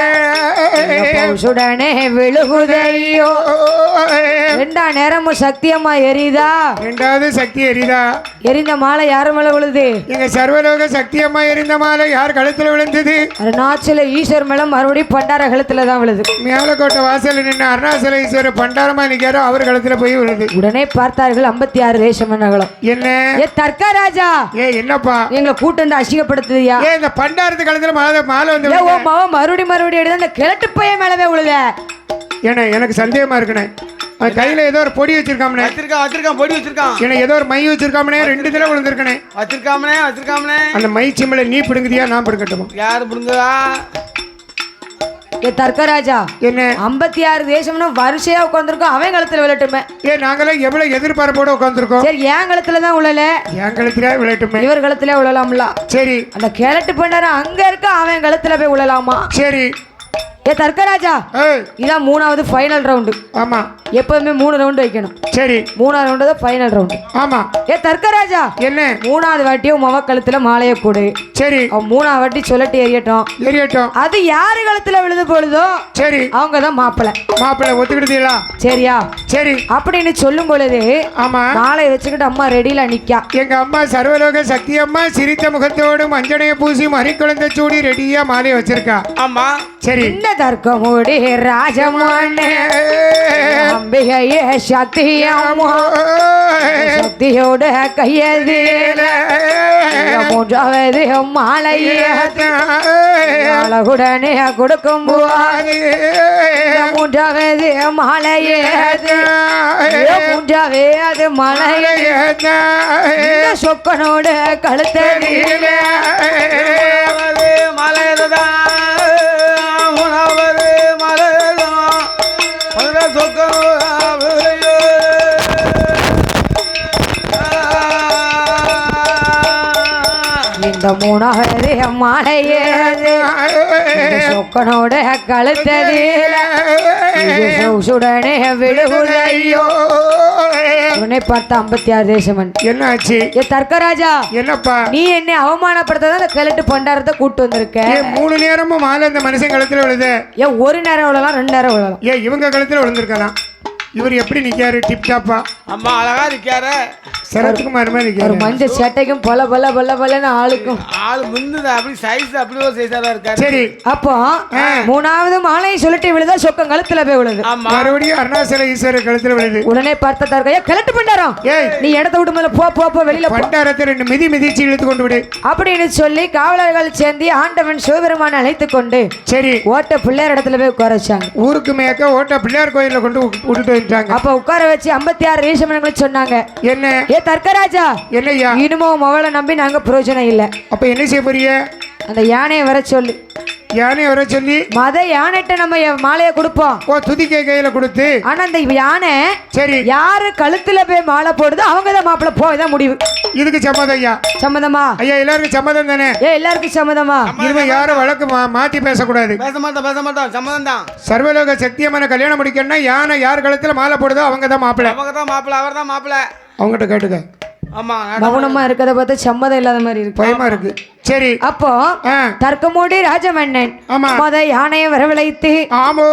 சுடனே விழுகுதையோ 2 நேரமும் சக்தியம்மா எரியுதா? 2வது சக்தி எரிதா? எரிந்த மாலை யாரு மேல விழுது? எங்க சர்வலோக சக்தி அம்மா எரிந்த மாலை யார் கழுத்துல விழுந்தது? அருணாச்சல ஈஸ்வர் மேல மறுபடியும் பண்டார கழுத்துல தான் விழுது. மேலக்கோட்டை வாசல் நின்று அருணாச்சல ஈஸ்வரர் பண்டாரமா நிக்காரோ அவர் கழுத்துல போய் விழுது. உடனே பார்த்தார்கள் 56 தேசமன்னர்களும். என்ன ஏ தர்க்க ராஜா, ஏ என்னப்பா எங்களை கூட்டு வந்து அசிங்கப்படுத்துதியா? ஏ இந்த பண்டாரத்து கழுத்துல மாலை வந்து ஏ ஓ மாவ மறுபடியும் எடுத்து அந்த கிழட்டு பையன் மேலவே விழுத. ஏன்னா எனக்கு சந்தேகமா இருக்குண்ணே. அவன் கையில ஏதோ ஒரு பொடி வச்சிருக்காமனே. வச்சிருக்கான் பொடி வச்சிருக்கான். ஏன்னா ஏதோ ஒரு மை வச்சிருக்காமனே. 2 தடவை விழுந்திருக்கனே. வச்சிருக்காமனே அந்த மை சிம்மல நீ பிடுங்குதியா நான் பிடுங்கட்டுமா? யாரு பிடுங்குதா? ஏ தர்க்கராஜா, என்ன 56 தேசம்னு வரிசையா உட்காந்துருக்கோம். அவன் கழுத்துல விழட்டுமே. ஏ நாங்களாம் எவ்வளவு எதிர்பார்ப்போட உட்காந்துருக்கோம். சரி என் கழுத்துல தான் விழல, என் கழுத்துல விழட்டுமே. இவர் கழுத்துல விழலாம்ல. சரி அந்த கிழட்டு பண்ணாரு அங்க இருக்க அவன் கழுத்துல போய் விழலாமா? சரி ஏ தர்க்கராஜா, இதான் 3வது ஃபைனல் ரவுண்டு. ஆமா எப்பவுமே 3 ரவுண்டு வைக்கணும். சரி 3வது ரவுண்டு தான் ஃபைனல் ரவுண்டு. ஆமா ஏ தர்க்கராஜா, என்ன 3வது வாட்டியும் மவ கழுத்துல மாலையை கொடு. சரி அவன் 3வது வாட்டி சொல்லட்டு எரியட்டும். அது யாரு கழுத்துல விழுது பொழுதோ சரி அவங்க தான் மாப்பிள்ளை. ஒத்துக்கிட்டீங்களா? சரியா? சரி அப்படின்னு சொல்லும் பொழுது ஆமா மாலை வச்சுக்கிட்டு அம்மா ரெடியில நிக்கா. எங்க அம்மா சர்வலோக சக்தி அம்மா சிரித்த முகத்தோடு மஞ்சனைய பூசி மறிக்குழந்தை சூடி ரெடியா மாலையை வச்சிருக்கா. ஆமா சரி இந்த தர்க்கமோடி ராஜமானே அம்பிகையே சக்தி அம்மா சக்தியோட கையதில 3வது மாலையே அழகுடனே கொடுக்கும் போது 3வது மாலையே 3வது மாலையே சொக்கனோட கழுத்தடியில மலையதான் அந்த மூணாவது மாலையேது சொக்கனோட கழுத்ததில சுடனே விடுகுதையோ உன்னை பார்த்த 56 தேசமன். என்ன ஆச்சு? ஏ தர்க்கராஜா, என்னப்பா நீ என்னை அவமானப்படுத்த கிழட்டு பண்டாரத்தை கூட்டு வந்திருக்க. 3 நேரமும் மாலை இந்த மனுஷன் கழுத்துல விழுது. ஏன் ஒரு நேரம் விழலாம் 2 நேரம் விழலாம்? ஏன் இவங்க கழுத்துல விழுந்திருக்கலாம்? இவர் எப்படி நிக்காரு? டிப் டாப்பா அம்மா அழகா நிக்காரு. சரத்துக்கு மருமா ஒரு நிக்காரு. மஞ்ச சேட்டைக்கும் பொல பொல பொல பொலன்னு ஆளுக்கும் ஆளு முன்னுது அப்படி சைஸ் அப்படி ஒரு சைஸா இருக்காரு. சரி, அப்போ 3வது மாலையை சொல்லிட்டு விழுதா சொக்கம் கழுத்துல போய் விழுது. மறுபடியும் அருணாச்சல ஈஸ்வரர் கழுத்துல விழுது. உடனே பார்த்த தர்க்கையா கிழட்டு பண்டாரம், ஏய் நீ இடத்த விட்டு மேல போ போ போ வெளியில போ பண்டாரத்தை 2 மிதி மிதிச்சு இழுத்து கொண்டு விடு அப்படின்னு சொல்லி காவலர்கள் சேர்ந்து ஆண்டவன் சிவபெருமானை அழைத்து கொண்டு சரி ஓட்ட பிள்ளையார் இடத்துல போய் உட்கார வச்சாங்க. ஊருக்கு மேக்க ஓட்ட பிள்ளையார் கோயில கொண்டு விட்டுட்டு வந்துட்டாங்க. அப்ப உட்கார வச்சு 56 ரீசமன்களை சொன்னாங்க. என்ன ஏ தர்க்கராஜா, என்னய்யா? இனிமும் மகளை நம்பி நாங்க பிரயோஜனம் இல்ல. அப்ப என்ன செய்ய போறீங்க? அந்த யானையை வர சொல்லு. யானை வர சொல்லி மத யானைட்ட நம்ம மாலையை கொடுப்போம். ஓ துதிக்கை கையில கொடுத்து. ஆனா அந்த யானை சரி யாரு கழுத்துல போய் மாலை போடுதோ அவங்கதான் மாப்பிள்ள போதான் முடிவு. இதுக்கு சம்மதம் ஐயா? சம்மதமா? ஐயா எல்லாருக்கும் சம்மதம் தானே? எல்லாருக்கும் சம்மதமா? இனிமே யாரும் வழக்கு மாத்தி பேசக்கூடாது. பேச மாட்டோம் சம்மதம் தான். சர்வலோக சத்தியமான கல்யாணம் முடிக்கணும்னா யானை யார் கழுத்துல மாலை போடுதோ அவங்க தான் மாப்பிள்ளை. அவங்க தான் மாப்பிள்ள, அவர் தான் மாப்பிள்ள. அவங்ககிட்ட கேட்டுக்க. ஆமா மௌனமா இருக்கத பார்த்து சம்மதம் இல்லாத மாதிரி இருக்கு. பயமா இருக்கு. சரி அப்போ தர்க்கமோடி ராஜமன்னன் ஆமா மத யானையை வரவழைத்து ஆமோ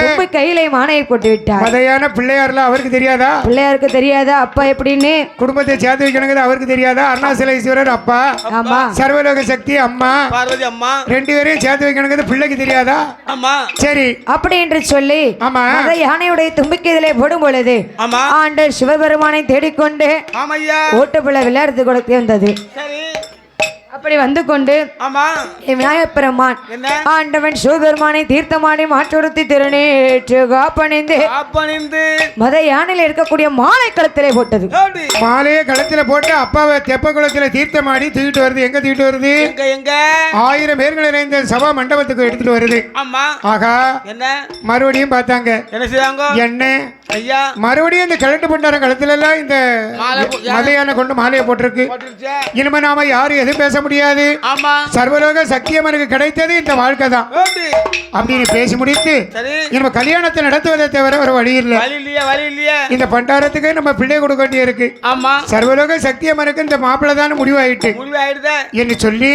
தும்பு கையிலே மானையை போட்டு விட்டார். மதையான பிள்ளையார்ல அவருக்கு தெரியாதா? பிள்ளையாருக்கு தெரியாதா அப்பா எப்படின்னு? குடும்பத்தை சேர்த்து வைக்கணுங்கிறது அவருக்கு தெரியாதா? அருணாச்சலேஸ்வரர் அப்பா, ஆமா சர்வலோக சக்தி அம்மா, பார்வதி அம்மா, 2 பேரையும் சேர்த்து வைக்கணுங்கிறது பிள்ளைக்கு தெரியாதா? ஆமா சரி அப்படி என்று சொல்லி ஆமா மத யானையுடைய தும்பிக்கை இதிலே போடும் பொழுது ஆமா ஆண்டர் சிவபெருமானை தேடிக்கொண்டு ஆமையா ஓட்டப்பிள்ளை விளையாடுறது கொடுத்து வந்தது. சரி அப்படி வந்து கொண்டு ஆமா விநாயகப்பெருமான் என்ன ஆண்டவன் சிவபெருமானை தீர்த்தமாடி மாற்றொடுத்தி திருநேற்று காப்பணிந்து மத யானையில் இருக்கக்கூடிய மாலை களத்திலே போட்டது. மாலையே களத்துல போட்டு அப்பாவை தெப்ப குளத்துல தீர்த்தமாடி தூக்கிட்டு வருது. எங்க தூக்கிட்டு வருது? எங்க 1000 பேர்கள் நிறைந்த சபா மண்டபத்துக்கு எடுத்துட்டு வருது. ஆமா ஆகா என்ன மறுபடியும் பார்த்தாங்க. என்ன செய்வாங்க? என்ன ஐயா மறுபடியும் இந்த கிழட்டு பண்டாரம் களத்துல எல்லாம் இந்த மதையான கொண்டு மாலையை போட்டிருக்கு. இனிமே நாம யாரும் எதுவும் பேச முடியாது. ஆமா சர்வலோக சத்தியமனுக்கு கிடைத்தது இந்த வாழ்க்கை தான் அப்படின்னு பேசி முடித்து நம்ம கல்யாணத்தை நடத்துவதை தவிர ஒரு வழி இல்லை. இந்த பண்டாரத்துக்கு நம்ம பிள்ளை கொடுக்க வேண்டிய இருக்கு. ஆமா சர்வலோக சத்தியமனுக்கு இந்த மாப்பிள்ளை தான் முடிவாயிட்டு என்று சொல்லி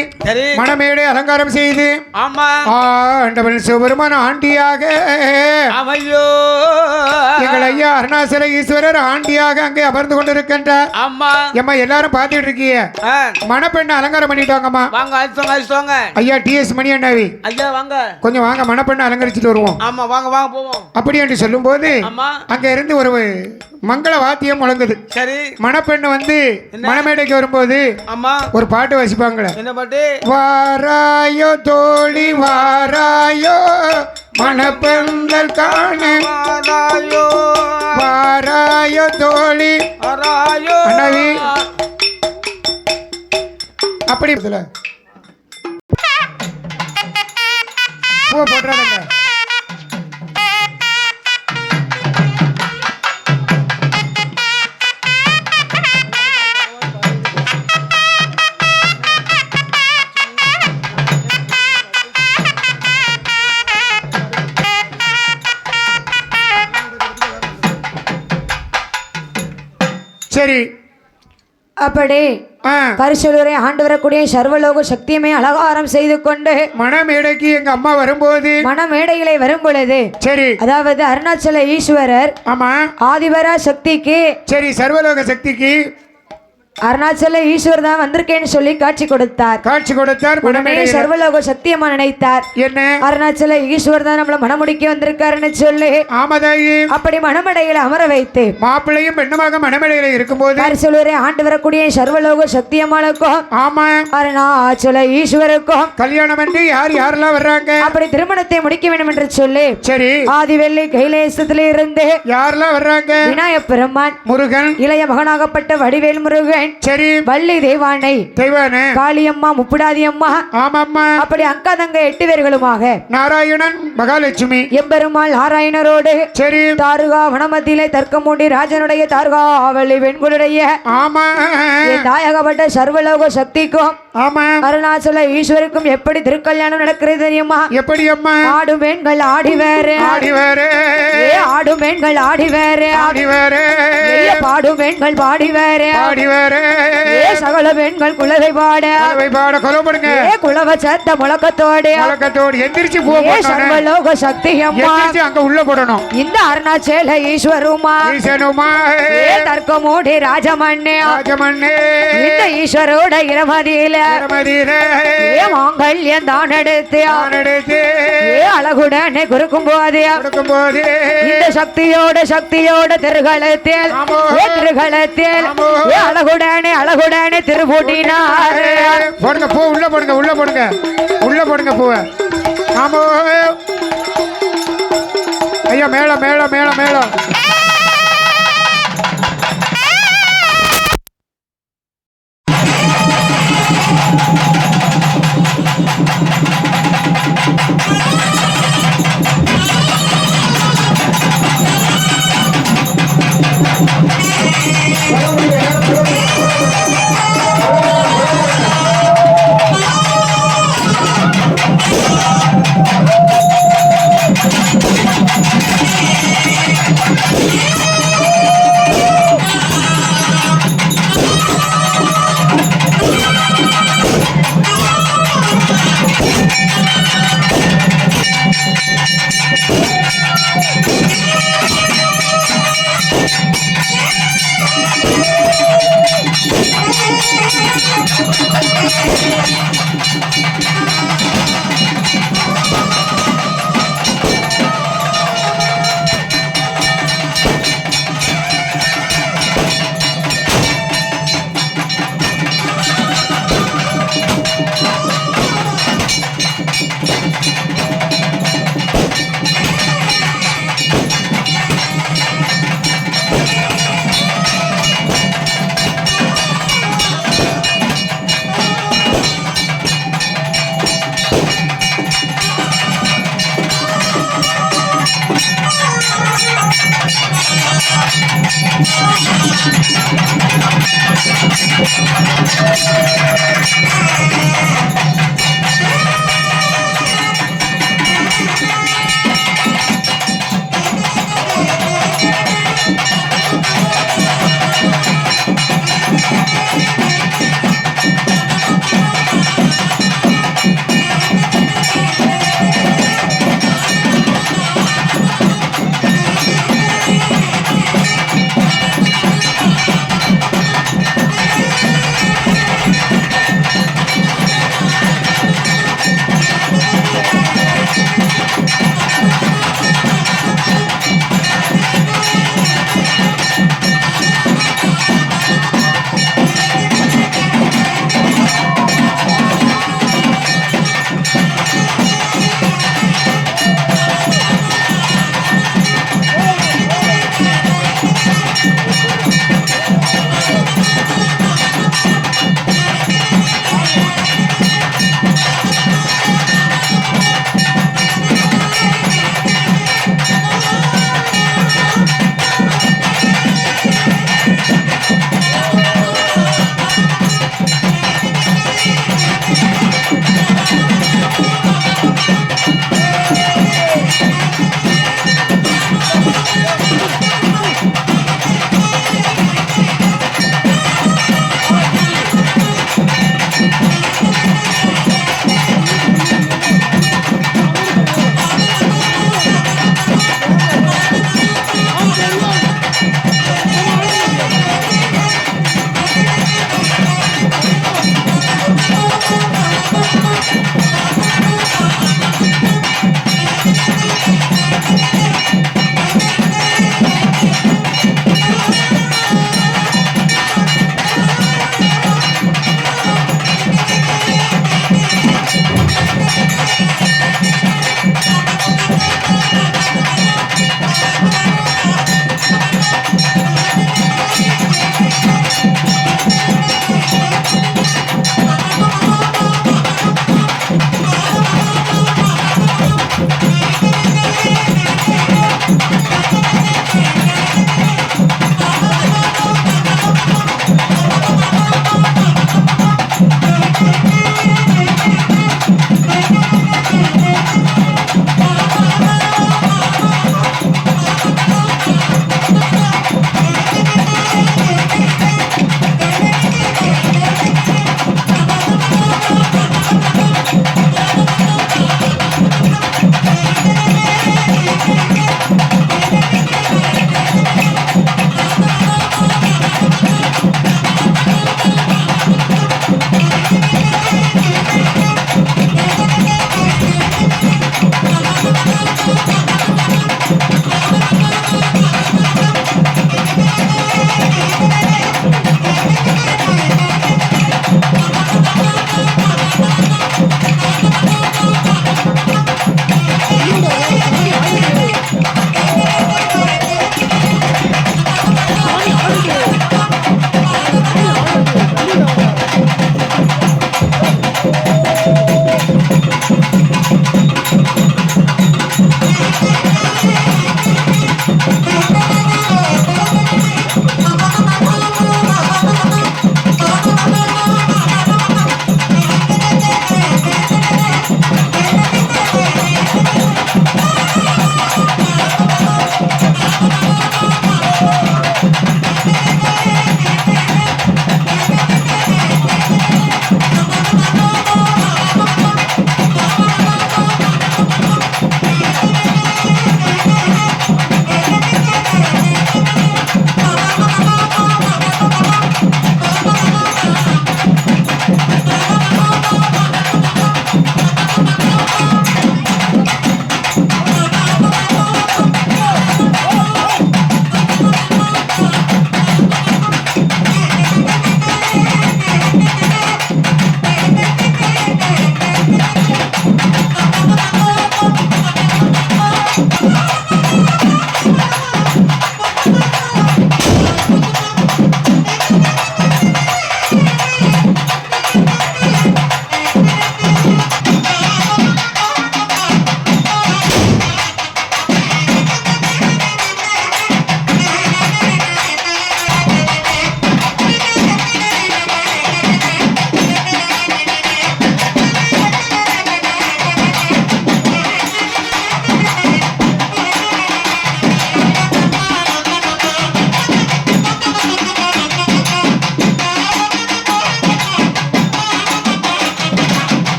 மணமேடை அலங்காரம் செய்து ஆமா ஆண்டவன் சிவபெருமான ஆண்டியாக எங்கள் ஐயா அருணாச்சல ஈஸ்வரர் ஆண்டியாக அங்கே அமர்ந்து கொண்டிருக்கின்றார். ஆமா ஏம்மா எல்லாரும் பார்த்துட்டு இருக்கீங்க. மணப்பெண்ணை அலங்காரம் பண்ணிட்டாங்கம்மா. வாங்க அழைச்சோங்க ஐயா டிஎஸ் மணி அண்ணாவி ஐயா வாங்க கொஞ்சம் வாங்க மணப்பெண்ணை அலங்கரிச்சுட்டு வருவோம். ஆமா வாங்க வாங்க போவோம். அப்படி என்று சொல்லும் போது ஆமா அங்க இருந்து ஒரு மங்கள வாத்தியம் முழங்குது. சரி மணப்பெண்ணு வந்து மணமேடைக்கு வரும்போது ஆமா ஒரு பாட்டு வசிப்பாங்களே. என்ன பாட்டு? வாராயோ தோழி வாராயோ மணப்பெண்கள் காண வாராயோ வாராயோ தோழி வாராயோ அண்ணாவி அப்படி பூ போட்டுறாங்க. சரி அப்படி பரிசுரை ஆண்டு வரக்கூடிய சர்வலோக சக்தியுமே அலங்காரம் செய்து கொண்டு மணமேடைக்கு எங்க அம்மா வரும்போது மணமேடைகளை வரும் பொழுது சரி அதாவது அருணாச்சல ஈஸ்வரர் ஆமா ஆதிவரா சக்திக்கு சரி சர்வலோக சக்திக்கு அருணாச்சல ஈஸ்வர் தான் வந்திருக்கேன்னு சொல்லி காட்சி கொடுத்தார். உடனே சர்வலோக சத்தியமா நினைத்தார், என்ன அருணாச்சல ஈஸ்வர் தான் நம்மள மணமுடிக்க வந்திருக்காருன்னு சொல்லி ஆமதாயி அப்படி மணமடையில அமர வைத்து மாப்பிள்ளையும் பெண்ணுமாக மணமடையில இருக்கும்போது பரிசுரை ஆண்டு வரக்கூடிய சர்வலோக சத்தியமானுக்கும் ஆமா அருணாச்சல ஈஸ்வருக்கும் கல்யாணம் என்று யாரெல்லாம் வர்றாங்க. அப்படி திருமணத்தை முடிக்க வேண்டும் என்று சொல்லி சரி ஆதிவெள்ளி கைலேசத்தில இருந்து யாரெல்லாம் வர்றாங்க? விநாயகப் பெருமான், முருகன், இளைய மகனாகப்பட்ட வடிவேல் முருகன், சரி வள்ளி தெய்வானை, காளியம்மா, முப்பிடாதி அம்மா, ஆமாம்மா, அப்படி அக்கா தங்க 8 பேர்களுமாக நாராயணன், மகாலட்சுமி, எம்பெருமாள் நாராயணரோடு சரி தாருகா வனமத்திலே தர்க்கமூண்டி ராஜனுடைய தாருகா வள்ளி வெண்குளுடைய ஆமா தாயகப்பட்ட சர்வலோக சக்திக்கும் ஆமா. அருணாச்சல ஈஸ்வருக்கும் எப்படி திருக்கல்யாணம் நடக்கிறது தெரியுமா? எப்படி அம்மா? ஆடும் பெண்கள் ஆடி வேறு, ஆடி வேறு, ஆடும் பெண்கள் ஆடி வேறு, ஆடி வேறு, பாடும் பெண்கள் பாடி வேறு, ஆடி வேறு, சகல பெண்கள் குலவை பாட, குலவை பாட கொலப்படுங்க. குலவ சத்த முழக்கத்தோடு, முழக்கத்தோடு எந்திரிச்சு போ. சர்வலோக சக்தி அம்மா அங்க உள்ள போடணும். இந்த அருணாச்சல ஈஸ்வருமா, ஈசனுமா, தர்க்கமூடி ராஜமண்ணே, ராஜமண்ணே, இந்த ஈஸ்வரோட இரமதியில, இரமதியில மாங்கல்யம் தான் எடுத்து, அழகுடனே கொடுக்கும் போது, இந்த சக்தியோட திருகளத்தில், திருகளத்தில் அழகுடனே அழகுடனே திருப்பூட்டினார். போடுங்க பூ, உள்ள போடுங்க, உள்ள போடுங்க, உள்ள போடுங்க பூவை. ஆமோ ஐயா, மேளம் மேளம் மேளம் மேளம்.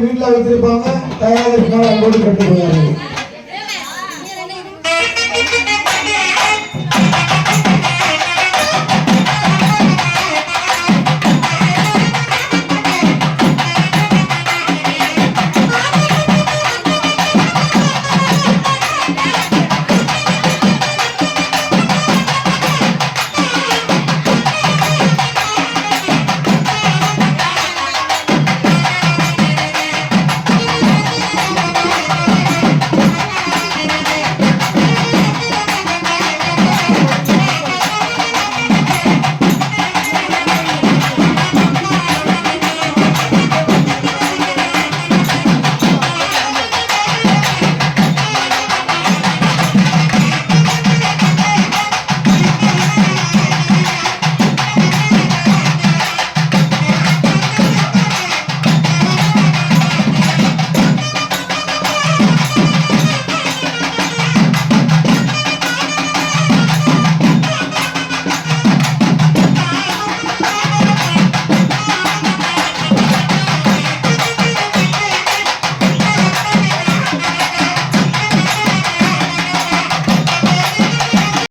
வீட்டில் வச்சிருப்பாங்க தயாரிப்பாங்க அன்போடு கட்டுக்கொள்வார்கள்